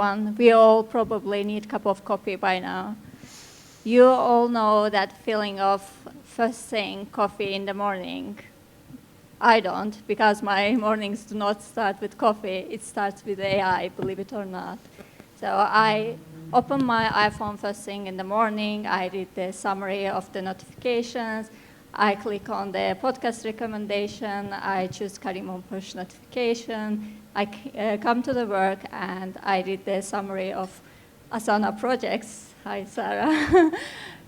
everyone. We all probably need a cup of coffee by now. You all know that feeling of first thing coffee in the morning. I don't, because my mornings do not start with coffee. It starts with AI, believe it or not. So I open my iPhone first thing in the morning. I read the summary of the notifications. I click on the podcast recommendation. I choose Karimon push notification. I come to the work and I read the summary of Asana projects. Hi, Sarah.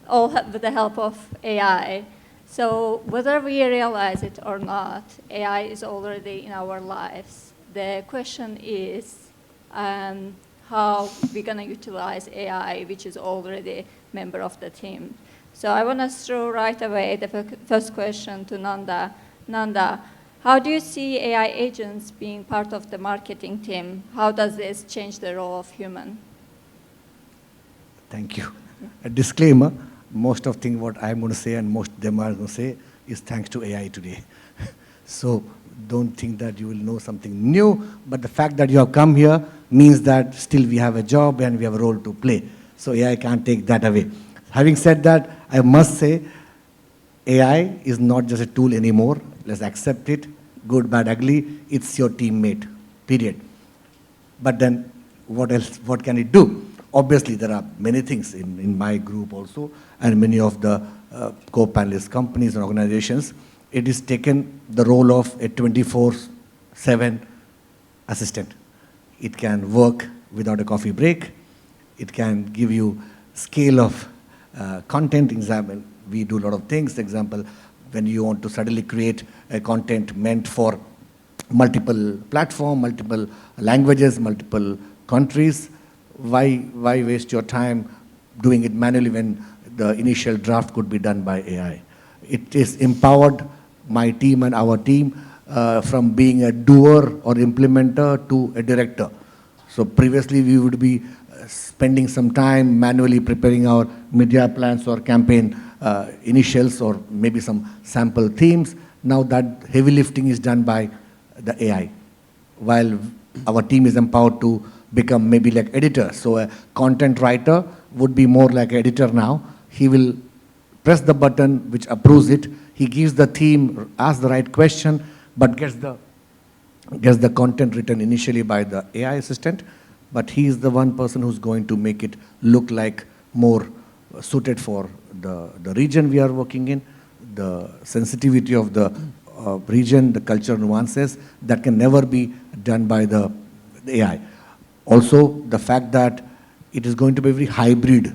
All with the help of AI. So whether we realize it or not, AI is already in our lives. The question is how we're going to utilize AI, which is already a member of the team. So I want to throw right away the first question to Nanda. Nanda, how do you see AI agents being part of the marketing team? How does this change the role of human? Thank you. A disclaimer. Most of things what I'm going to say and most of them are going to say is thanks to AI today. So don't think that you will know something new, but the fact that you have come here means that still we have a job and we have a role to play. So AI can't take that away. Having said that, I must say AI is not just a tool anymore. Let's accept it. Good, bad, ugly. It's your teammate, period. But then what else? What can it do? Obviously, there are many things in my group also, and many of the co-panelist companies and organizations. It is taken the role of a 24/7 assistant. It can work without a coffee break. It can give you scale of content. Example, we do a lot of things. Example, when you want to suddenly create a content meant for multiple platforms, multiple languages, multiple countries, why waste your time doing it manually when the initial draft could be done by AI? It is empowered my team and our team from being a doer or implementer to a director. So previously we would be spending some time manually preparing our media plans or campaign initials or maybe some sample themes. Now that heavy lifting is done by the AI, while our team is empowered to become maybe like editor. So a content writer would be more like editor now. He will press the button which approves it. He gives the theme, asks the right question, but gets the content written initially by the AI assistant. But he is the one person who's going to make it look like more suited for the region we are working in, the sensitivity of the region, the cultural nuances that can never be done by the AI. Also, the fact that it is going to be a very hybrid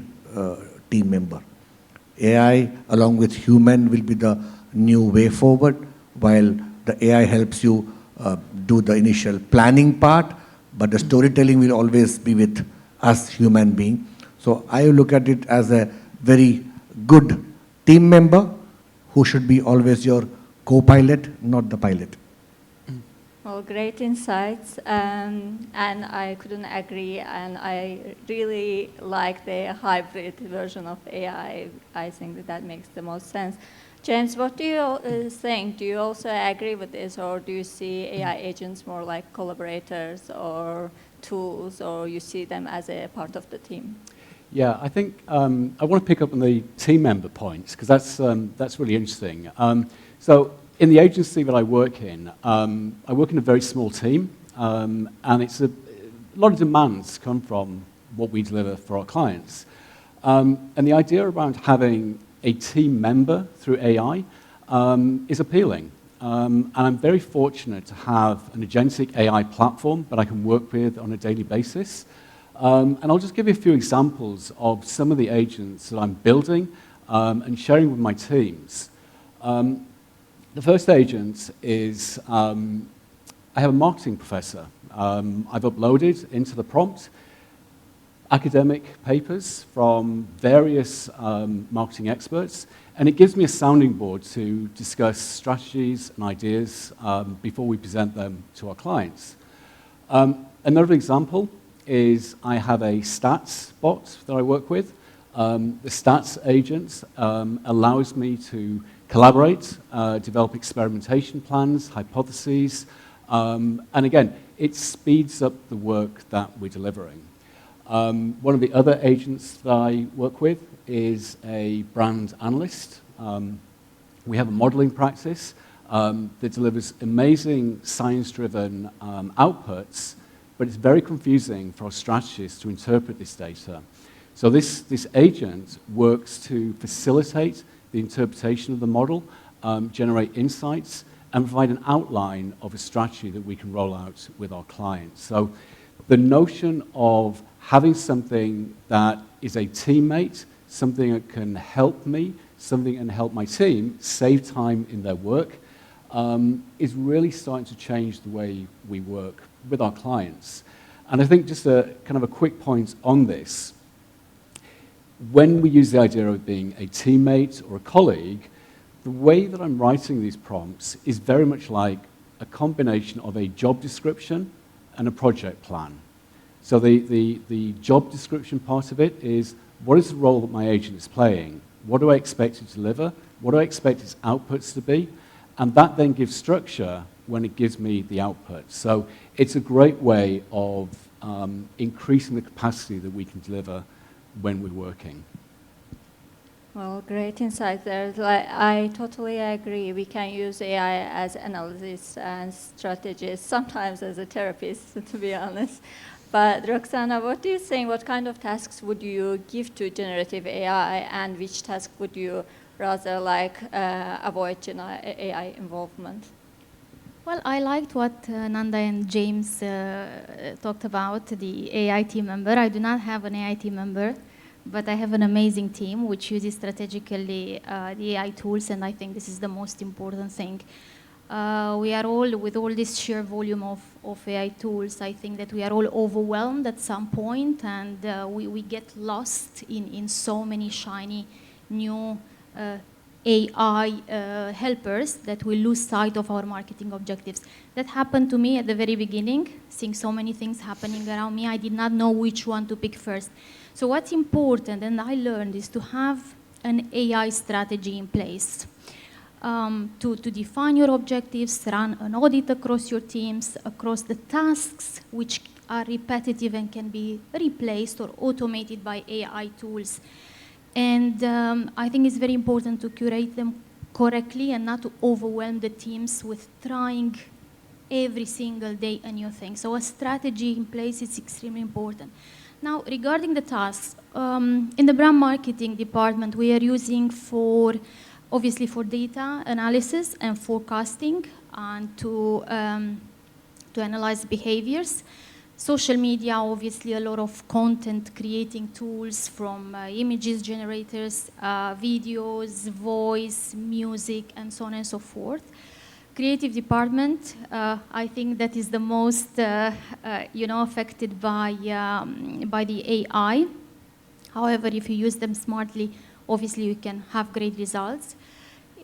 team member. AI along with human will be the new way forward, while the AI helps you do the initial planning part, but the storytelling will always be with us human being. So I look at it as a very good team member who should be always your co-pilot, not the pilot. Well, great insights, and I couldn't agree, and I really like the hybrid version of AI. I think that makes the most sense. James, what do you think? Do you also agree with this, or do you see AI agents more like collaborators or tools, or you see them as a part of the team? Yeah, I think I want to pick up on the team member points, because that's really interesting. So in the agency that I work in a very small team, and it's a lot of demands come from what we deliver for our clients. And the idea around having a team member through AI is appealing. And I'm very fortunate to have an agentic AI platform that I can work with on a daily basis. And I'll just give you a few examples of some of the agents that I'm building and sharing with my teams. The first agent is, I have a marketing professor. I've uploaded into the prompt academic papers from various marketing experts, and it gives me a sounding board to discuss strategies and ideas before we present them to our clients. Another example is I have a stats bot that I work with. The stats agent allows me to collaborate, develop experimentation plans, hypotheses, and again, it speeds up the work that we're delivering. One of the other agents that I work with is a brand analyst. We have a modeling practice that delivers amazing science-driven outputs, but it's very confusing for our strategists to interpret this data. So this agent works to facilitate the interpretation of the model, generate insights, and provide an outline of a strategy that we can roll out with our clients. So the notion of having something that is a teammate, something that can help me, something that can help my team save time in their work, is really starting to change the way we work with our clients. And I think just a kind of a quick point on this, when we use the idea of being a teammate or a colleague, the way that I'm writing these prompts is very much like a combination of a job description and a project plan. So the job description part of it is, what is the role that my agent is playing? What do I expect it to deliver? What do I expect its outputs to be? And that then gives structure when it gives me the output. So it's a great way of increasing the capacity that we can deliver when we're working. Well, great insight there. I totally agree. We can use AI as analysts and strategists, sometimes as a therapist, to be honest. But Roxana, what do you think? What kind of tasks would you give to generative AI, and which task would you rather avoid AI involvement? Well, I liked what Nanda and James talked about, the AI team member. I do not have an AI team member, but I have an amazing team which uses strategically the AI tools, and I think this is the most important thing. We are all, with all this sheer volume of AI tools, I think that we are all overwhelmed at some point, and we get lost in so many shiny new AI helpers that we lose sight of our marketing objectives. That happened to me at the very beginning, seeing so many things happening around me. I did not know which one to pick first. So what's important, and I learned, is to have an AI strategy in place. To define your objectives, run an audit across your teams, across the tasks which are repetitive and can be replaced or automated by AI tools. And I think it's very important to curate them correctly and not to overwhelm the teams with trying every single day a new thing. So a strategy in place is extremely important. Now, regarding the tasks, in the brand marketing department, we are using obviously for data analysis and forecasting and to analyze behaviors. Social media, obviously a lot of content creating tools from images generators, videos, voice, music, and so on and so forth. Creative department, I think that is the most affected by the AI. However, if you use them smartly, obviously you can have great results.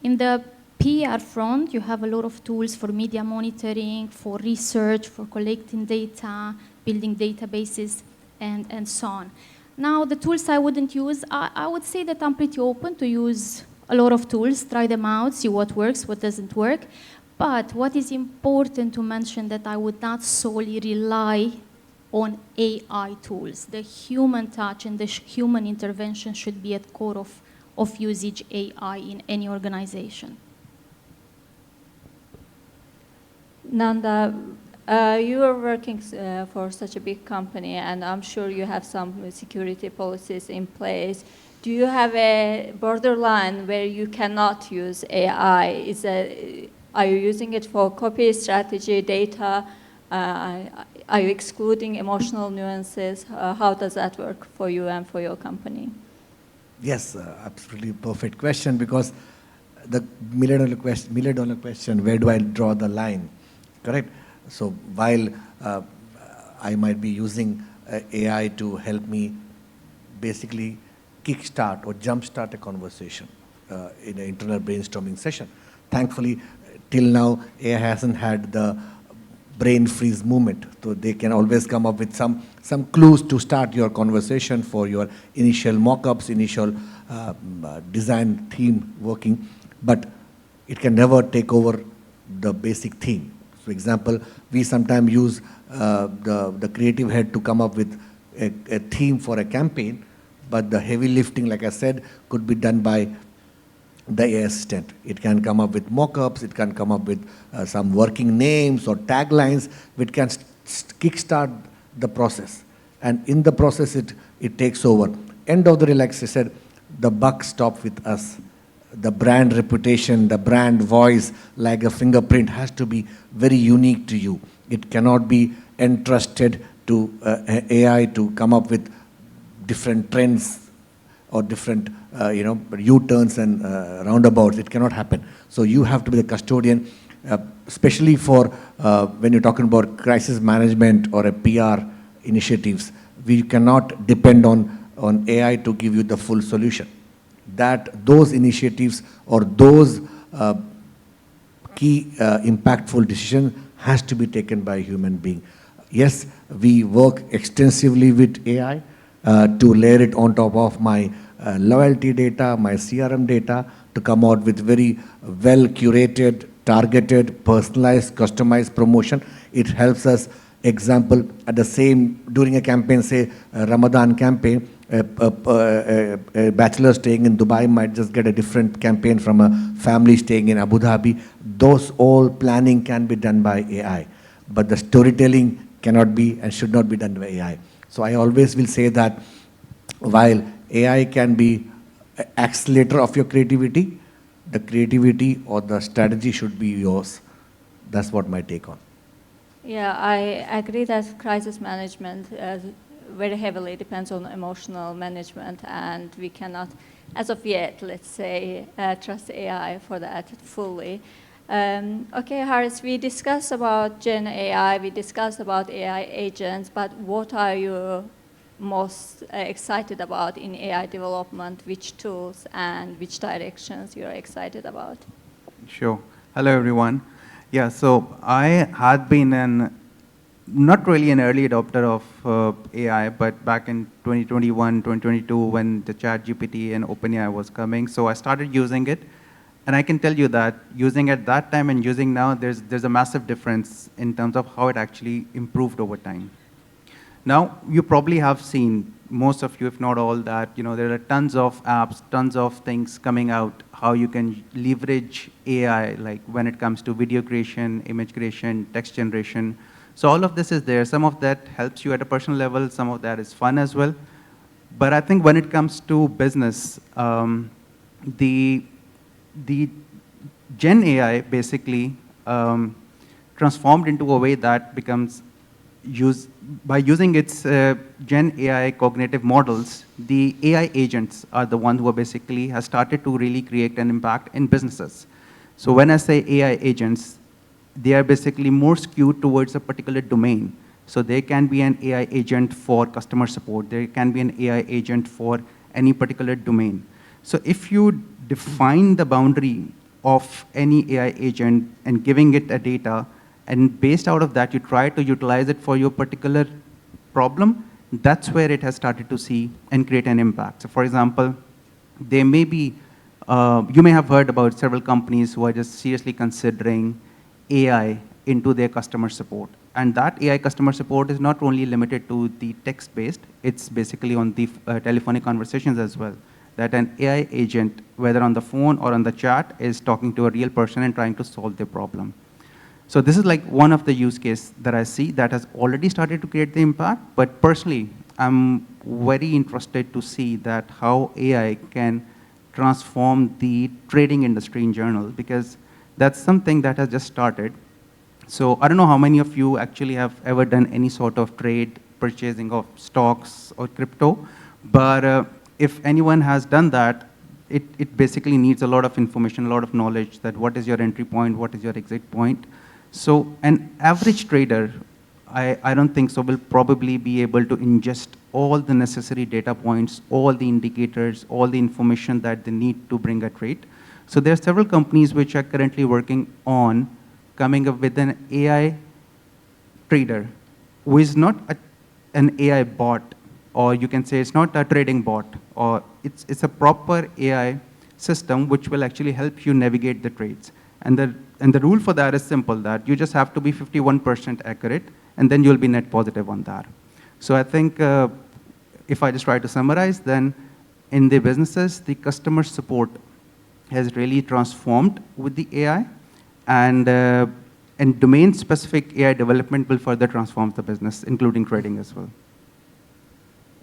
In the PR front, you have a lot of tools for media monitoring, for research, for collecting data, building databases, and so on. Now, the tools I wouldn't use, I would say that I'm pretty open to use a lot of tools, try them out, see what works, what doesn't work. But what is important to mention that I would not solely rely on AI tools. The human touch and the human intervention should be at core of usage AI in any organization. Nanda, you are working for such a big company, and I'm sure you have some security policies in place. Do you have a borderline where you cannot use AI? Are you using it for copy, strategy, data? Are you excluding emotional nuances? How does that work for you and for your company? Yes, absolutely perfect question, because the million-dollar question, where do I draw the line? Correct? So while I might be using AI to help me basically kickstart or jumpstart a conversation in an internal brainstorming session. Thankfully, till now, AI hasn't had the brain freeze movement. So they can always come up with some clues to start your conversation for your initial mock-ups, initial design theme working, but it can never take over the basic theme. For example, we sometimes use the creative head to come up with a theme for a campaign, but the heavy lifting, like I said, could be done by the AI assistant. It can come up with mock-ups, it can come up with some working names or taglines, which can kickstart the process. And in the process, it takes over. End of the day, like I said, the buck stops with us. The brand reputation, the brand voice, like a fingerprint, has to be very unique to you. It cannot be entrusted to AI to come up with different trends or different U-turns and roundabouts. It cannot happen. So you have to be the custodian, especially for when you're talking about crisis management or a PR initiatives. We cannot depend on AI to give you the full solution. Those initiatives or those key impactful decisions has to be taken by a human being. Yes, we work extensively with AI to layer it on top of my loyalty data, my CRM data, to come out with very well curated, targeted, personalized, customized promotion. It helps us. Example, at the same, during a campaign, say a Ramadan campaign, a bachelor staying in Dubai might just get a different campaign from a family staying in Abu Dhabi. Those all planning can be done by AI, but the storytelling cannot be and should not be done by AI. So I always will say that while AI can be an accelerator of your creativity, the creativity or the strategy should be yours. That's what my take on. Yeah, I agree that crisis management very heavily depends on emotional management, and we cannot, as of yet, let's say, trust AI for that fully. Okay, Haris, we discussed about Gen AI, we discussed about AI agents, but what are you most excited about in AI development? Which tools and which directions you're excited about? Sure. Hello, everyone. Yeah, so I had been not really an early adopter of AI, but back in 2021, 2022, when the ChatGPT and OpenAI was coming, so I started using it. And I can tell you that using at that time and using now, there's a massive difference in terms of how it actually improved over time. Now, you probably have seen, most of you, if not all, that there are tons of apps, tons of things coming out, how you can leverage AI, like when it comes to video creation, image creation, text generation. So all of this is there. Some of that helps you at a personal level. Some of that is fun as well. But I think when it comes to business, the Gen AI basically transformed into a way that becomes by using its Gen AI cognitive models, the AI agents are the ones who basically has started to really create an impact in businesses. So when I say AI agents, they are basically more skewed towards a particular domain. So they can be an AI agent for customer support. There can be an AI agent for any particular domain. So if you define the boundary of any AI agent and giving it a data, and based out of that, you try to utilize it for your particular problem, that's where it has started to see and create an impact. So for example, there may be, you may have heard about several companies who are just seriously considering AI into their customer support. And that AI customer support is not only limited to the text-based, it's basically on the telephonic conversations as well. That an AI agent, whether on the phone or on the chat, is talking to a real person and trying to solve their problem. So this is like one of the use cases that I see that has already started to create the impact. But personally, I'm very interested to see that how AI can transform the trading industry in general, because that's something that has just started. So I don't know how many of you actually have ever done any sort of trade, purchasing of stocks or crypto, but if anyone has done that, it basically needs a lot of information, a lot of knowledge that what is your entry point, what is your exit point. So an average trader, I don't think so, will probably be able to ingest all the necessary data points, all the indicators, all the information that they need to bring a trade. So there are several companies which are currently working on coming up with an AI trader who is not an AI bot, or you can say it's not a trading bot, or it's a proper AI system which will actually help you navigate the trades. And the rule for that is simple, that you just have to be 51% accurate, and then you'll be net positive on that. So I think if I just try to summarize, then in the businesses, the customer support has really transformed with the AI, and domain-specific AI development will further transform the business, including trading as well.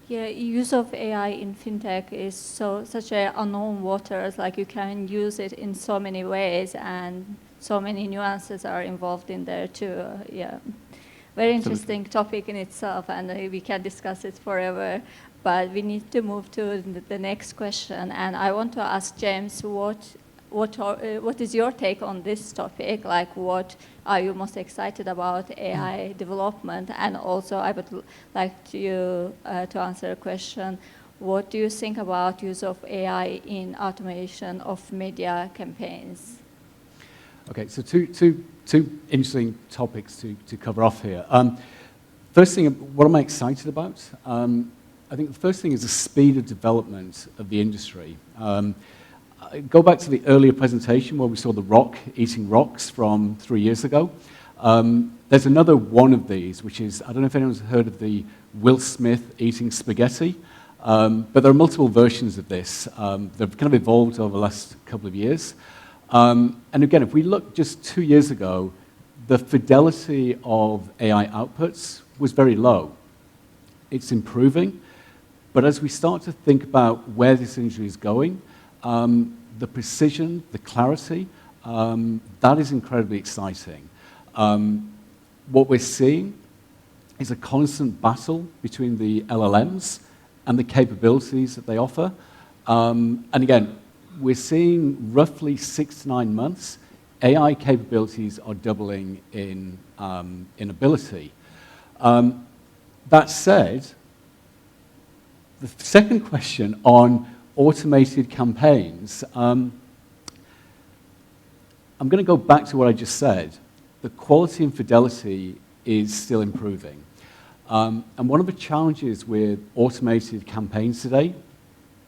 Yeah, use of AI in fintech is such a unknown waters. Like you can use it in so many ways, and so many nuances are involved in there too. Yeah, very interesting topic in itself, and we can discuss it forever. But we need to move to the next question, and I want to ask James, what is your take on this topic? Like, what are you most excited about AI development? And also, I would like you to answer a question. What do you think about use of AI in automation of media campaigns? Okay, so two interesting topics to cover off here. First thing, what am I excited about? I think the first thing is the speed of development of the industry. Go back to the earlier presentation where we saw the rock eating rocks from 3 years ago. There's another one of these, which is, I don't know if anyone's heard of the Will Smith eating spaghetti, but there are multiple versions of this. They've kind of evolved over the last couple of years. And again, if we look just 2 years ago, the fidelity of AI outputs was very low. It's improving, but as we start to think about where this industry is going, the precision, the clarity, that is incredibly exciting. What we're seeing is a constant battle between the LLMs and the capabilities that they offer. And again, we're seeing roughly 6 to 9 months, AI capabilities are doubling in ability. That said, the second question on automated campaigns, I'm going to go back to what I just said. The quality and fidelity is still improving. And one of the challenges with automated campaigns today,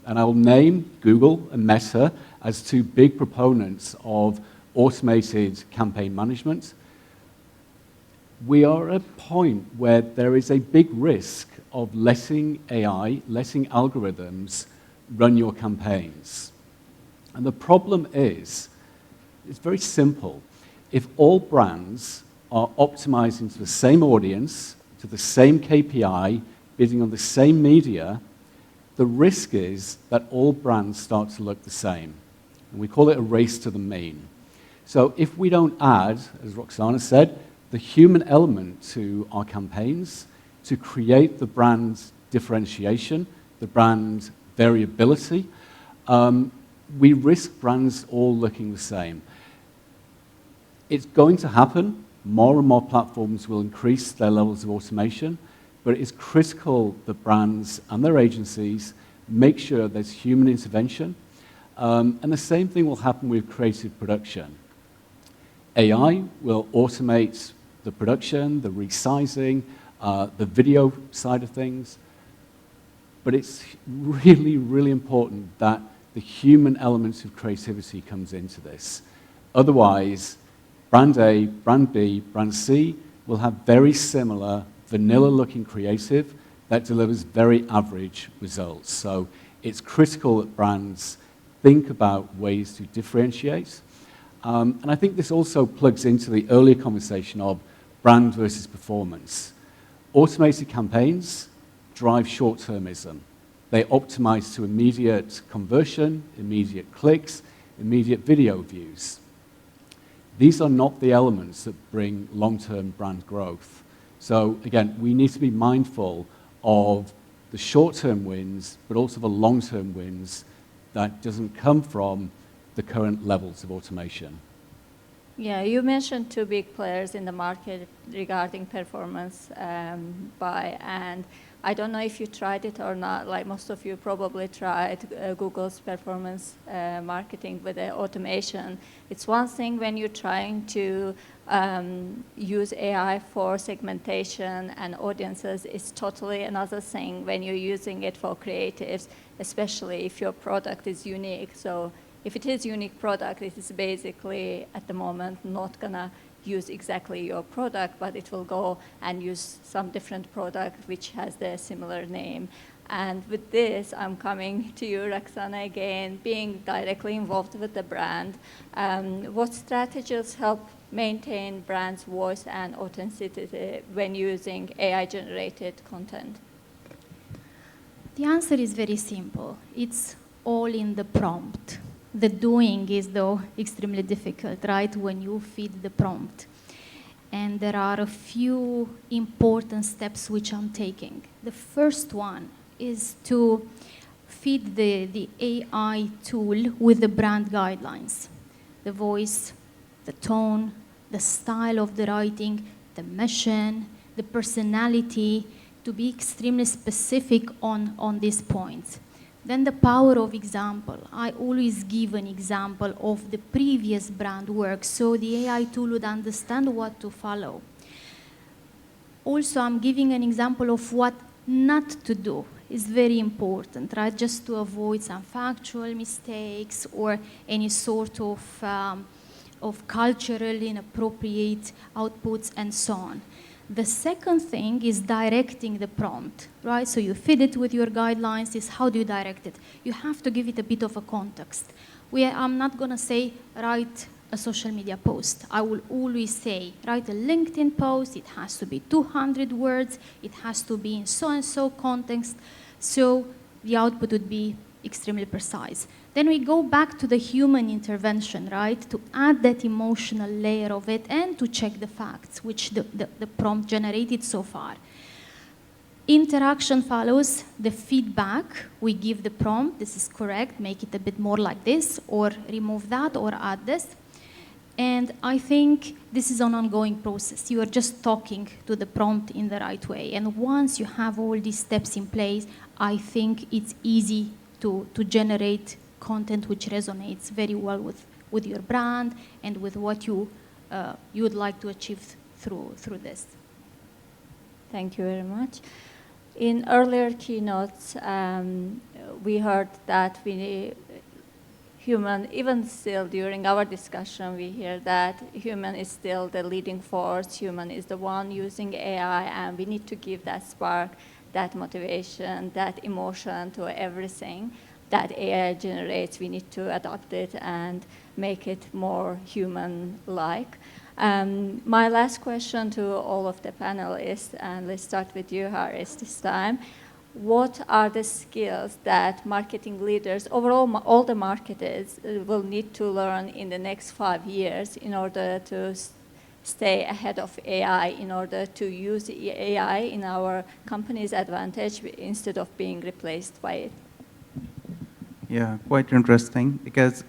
and I'll name Google and Meta as 2 big proponents of automated campaign management, we are at a point where there is a big risk of letting AI, letting algorithms run your campaigns. And the problem is, it's very simple. If all brands are optimizing to the same audience, to the same KPI, bidding on the same media, the risk is that all brands start to look the same. And we call it a race to the mean. So if we don't add, as Roxana said, the human element to our campaigns to create the brand's differentiation, the brand variability, we risk brands all looking the same. It's going to happen. More and more platforms will increase their levels of automation, but it is critical that brands and their agencies make sure there's human intervention. And the same thing will happen with creative production. AI will automate the production, the resizing, the video side of things. But it's really, really important that the human element of creativity comes into this. Otherwise, brand A, brand B, brand C will have very similar vanilla-looking creative that delivers very average results. So it's critical that brands think about ways to differentiate. And I think this also plugs into the earlier conversation of brand versus performance. Automated campaigns drive short-termism. They optimize to immediate conversion, immediate clicks, immediate video views. These are not the elements that bring long-term brand growth. So again, we need to be mindful of the short-term wins, but also the long-term wins that doesn't come from the current levels of automation. Yeah, you mentioned 2 big players in the market regarding performance buy, and I don't know if you tried it or not. Like most of you probably tried Google's performance marketing with the automation. It's one thing when you're trying to use AI for segmentation and audiences. It's totally another thing when you're using it for creatives, especially if your product is unique. So if it is unique product, it is basically at the moment not gonna use exactly your product, but it will go and use some different product which has the similar name. And with this, I'm coming to you, Roxana, again, being directly involved with the brand. What strategies help maintain brand's voice and authenticity when using AI-generated content? The answer is very simple. It's all in the prompt. The doing is, though, extremely difficult, right, when you feed the prompt. And there are a few important steps which I'm taking. The first one is to feed the AI tool with the brand guidelines. The voice, the tone, the style of the writing, the mission, the personality, to be extremely specific on these points. Then the power of example. I always give an example of the previous brand work so the AI tool would understand what to follow. Also, I'm giving an example of what not to do. Is very important, right? Just to avoid some factual mistakes or any sort of culturally inappropriate outputs and so on. The second thing is directing the prompt, right? So you feed it with your guidelines. Is how do you direct it? You have to give it a bit of a context. I'm not going to say write a social media post. I will always say write a LinkedIn post. It has to be 200 words. It has to be in so-and-so context. So the output would be extremely precise. Then we go back to the human intervention, right, to add that emotional layer of it and to check the facts, which the prompt generated so far. Interaction follows the feedback. We give the prompt, this is correct, make it a bit more like this, or remove that, or add this. And I think this is an ongoing process. You are just talking to the prompt in the right way. And once you have all these steps in place, I think it's easy to generate content which resonates very well with your brand and with what you would like to achieve through this. Thank you very much. In earlier keynotes, we heard that human, even still during our discussion, we hear that human is still the leading force, human is the one using AI, and we need to give that spark, that motivation, that emotion to everything that AI generates. We need to adapt it and make it more human-like. My last question to all of the panelists, and let's start with you, Haris, this time. What are the skills that marketing leaders, overall all the marketers, will need to learn in the next 5 years in order to stay ahead of AI, in order to use AI in our company's advantage instead of being replaced by it? Yeah, quite interesting, because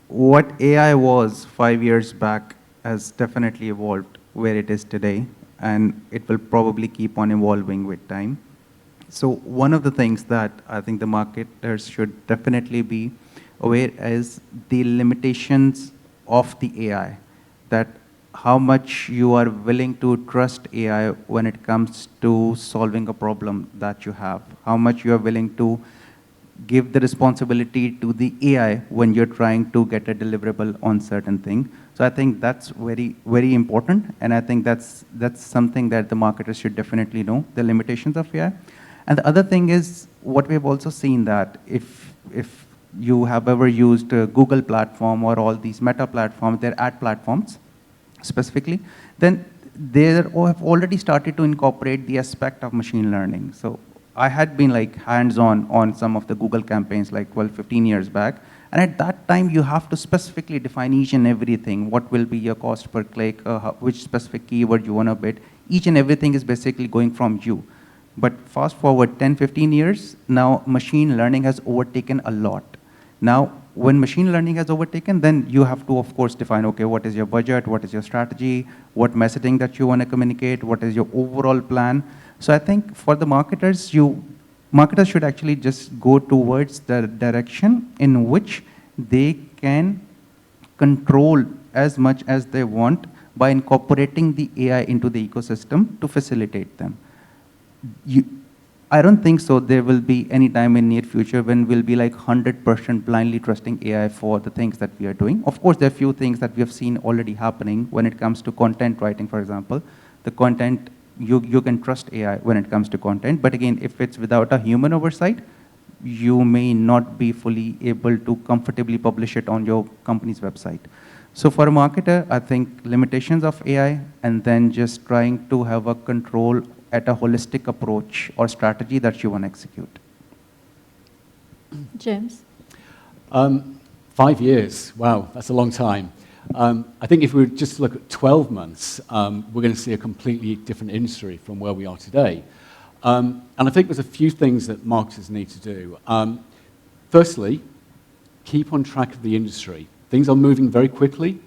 what AI was 5 years back has definitely evolved where it is today, and it will probably keep on evolving with time. So one of the things that I think the marketers should definitely be aware is the limitations of the AI, that how much you are willing to trust AI when it comes to solving a problem that you have, how much you are willing to give the responsibility to the AI when you're trying to get a deliverable on certain thing. So I think that's very, very important, and I think that's something that the marketers should definitely know, the limitations of AI. And the other thing is, what we have also seen that if you have ever used a Google platform or all these meta platforms, their ad platforms specifically, then they have already started to incorporate the aspect of machine learning. So I had been like hands-on on some of the Google campaigns like 12, 15 years back. And at that time, you have to specifically define each and everything. What will be your cost per click, which specific keyword you want to bid. Each and everything is basically going from you. But fast forward 10, 15 years, now machine learning has overtaken a lot. Now, when machine learning has overtaken, then you have to, of course, define, okay, what is your budget, what is your strategy, what messaging that you want to communicate, what is your overall plan. So I think for the marketers, marketers should actually just go towards the direction in which they can control as much as they want by incorporating the AI into the ecosystem to facilitate them. I don't think so there will be any time in near future when we'll be like 100% blindly trusting AI for the things that we are doing. Of course, there are few things that we have seen already happening when it comes to content writing, for example. The content you can trust AI when it comes to content. But again, if it's without a human oversight, you may not be fully able to comfortably publish it on your company's website. So for a marketer, I think limitations of AI and then just trying to have a control at a holistic approach or strategy that you want to execute. James? 5 years, wow, that's a long time. I think if we were just to look at 12 months, we're going to see a completely different industry from where we are today. And I think there's a few things that marketers need to do. Firstly, keep on track of the industry. Things are moving very quickly,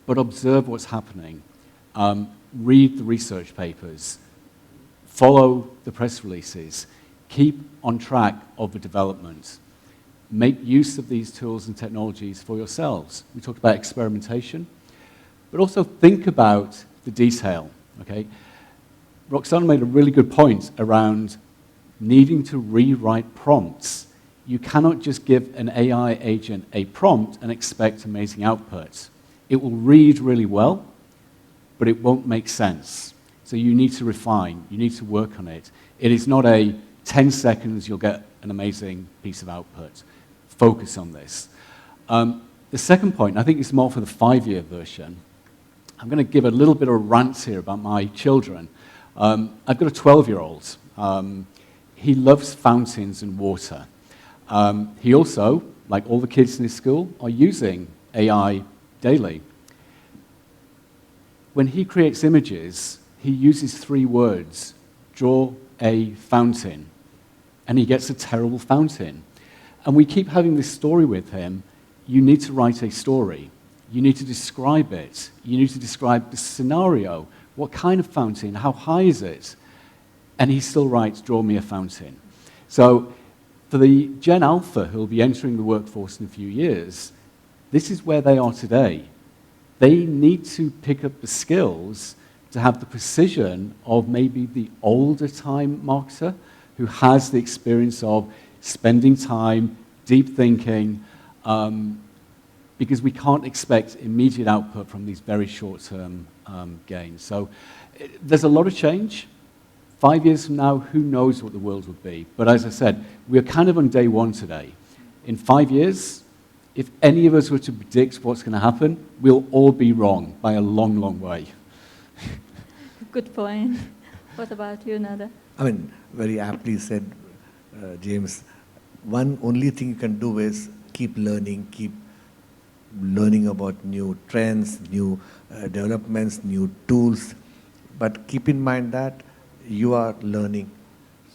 but observe what's happening. Read the research papers. Follow the press releases. Keep on track of the development. Make use of these tools and technologies for yourselves. We talked about experimentation, but also think about the detail, okay? Roxana made a really good point around needing to rewrite prompts. You cannot just give an AI agent a prompt and expect amazing output. It will read really well, but it won't make sense. So you need to refine, you need to work on it. It is not a 10 seconds, you'll get an amazing piece of output. Focus on this. The second point, I think it's more for the 5-year version. I'm going to give a little bit of a rant here about my children. I've got a 12-year-old. He loves fountains and water. He also, like all the kids in his school, are using AI daily. When he creates images, he uses 3 words, draw a fountain, and he gets a terrible fountain. And we keep having this story with him. You need to write a story. You need to describe it. You need to describe the scenario. What kind of fountain? How high is it? And he still writes, draw me a fountain. So for the Gen Alpha who will be entering the workforce in a few years, this is where they are today. They need to pick up the skills to have the precision of maybe the older time marketer who has the experience of spending time, deep thinking, because we can't expect immediate output from these very short-term gains. So there's a lot of change. 5 years from now, who knows what the world would be? But as I said, we're kind of on day one today. In 5 years, if any of us were to predict what's going to happen, we'll all be wrong by a long, long way. Good point. What about you, Nada? I mean, very aptly said, James. One only thing you can do is keep learning about new trends, new developments, new tools. But keep in mind that you are learning.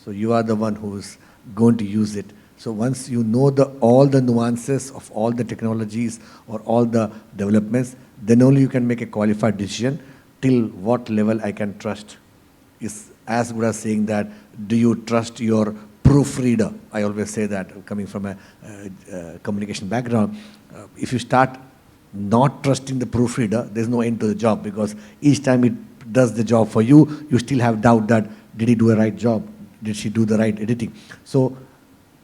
So you are the one who's going to use it. So once you know all the nuances of all the technologies or all the developments, then only you can make a qualified decision till what level I can trust. Is as good as saying that, do you trust your proofreader? I always say that, coming from a communication background. If you start not trusting the proofreader, there's no end to the job, because each time it does the job for you, you still have doubt that, did he do a right job? Did she do the right editing? So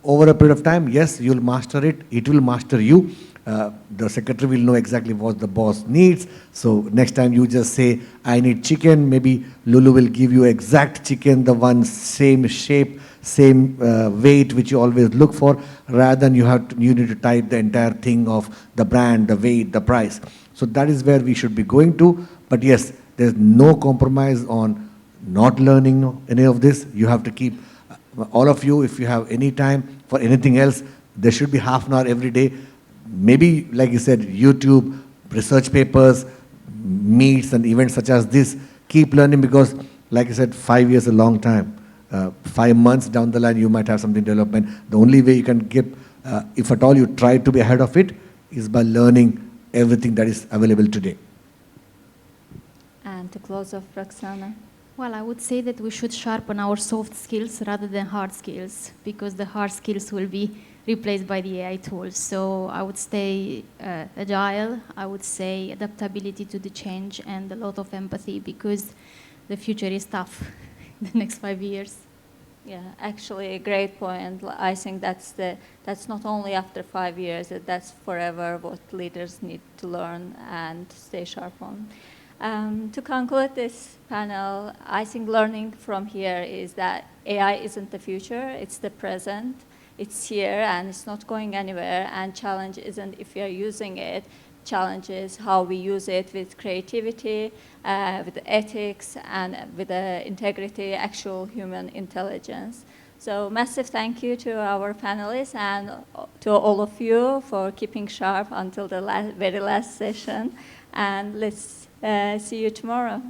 over a period of time, yes, you'll master it. It will master you. The secretary will know exactly what the boss needs. So next time you just say, I need chicken, maybe Lulu will give you exact chicken, the one same shape, same weight, which you always look for, rather than you need to type the entire thing of the brand, the weight, the price. So that is where we should be going to. But yes, there's no compromise on not learning any of this. You have to keep, all of you, if you have any time for anything else, there should be half an hour every day. Maybe, like you said, YouTube, research papers, meets and events such as this. Keep learning, because, like I said, 5 years is a long time. 5 months down the line, you might have something development. The only way you can get, if at all you try to be ahead of it, is by learning everything that is available today. And to close off, Roxana. Well, I would say that we should sharpen our soft skills rather than hard skills, because the hard skills will be replaced by the AI tools. So I would stay agile, I would say adaptability to the change, and a lot of empathy, because the future is tough in the next 5 years. Yeah, actually a great point. I think that's not only after 5 years, that's forever what leaders need to learn and stay sharp on. To conclude this panel, I think learning from here is that AI isn't the future, it's the present. It's here and it's not going anywhere, and challenge isn't if you're using it, challenge is how we use it with creativity, with ethics, and with integrity, actual human intelligence. So massive thank you to our panelists and to all of you for keeping sharp until the very last session. And let's see you tomorrow.